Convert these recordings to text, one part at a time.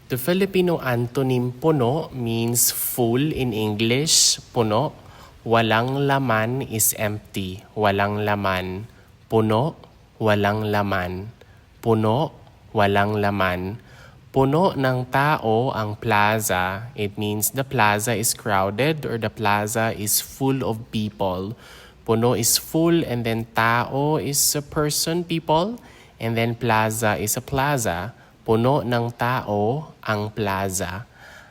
The Filipino antonym puno means full in English, puno. Walang laman is empty, walang laman. Puno, walang laman. Puno, walang laman. Puno ng tao ang plaza. It means the plaza is crowded or the plaza is full of people. Puno is full and then tao is a person, people. And then plaza is a plaza. Puno ng tao ang plaza.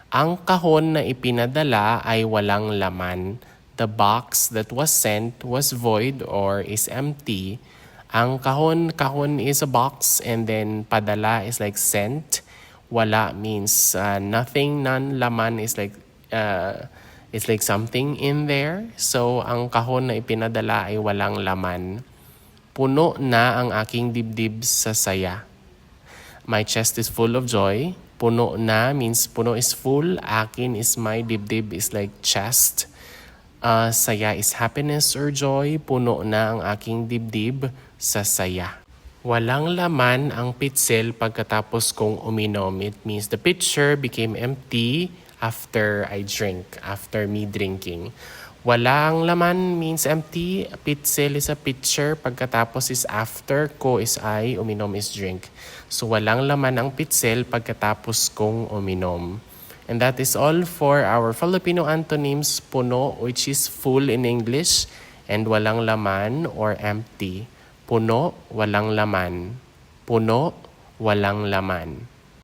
Ang kahon na ipinadala ay walang laman. The box that was sent was void or is empty. Ang kahon is a box and then padala is like sent. Wala means nothing, none. Laman is like it's like something in there. So ang kahon na ipinadala ay walang laman. Puno na ang aking dibdib sa saya. My chest is full of joy. Puno na means puno is full. Akin is my dibdib is like chest. Saya is happiness or joy. Puno na ang aking dibdib sa saya. Walang laman ang pitsil pagkatapos kong uminom. It means the pitcher became empty after I drink, after me drinking. Walang laman means empty. Pitsil is a pitcher. Pagkatapos is after. Ko is I. Uminom is drink. So walang laman ang pitsil pagkatapos kong uminom. And that is all for our Filipino antonyms, puno, which is full in English, and walang laman or empty. Puno, walang laman. Puno, walang laman.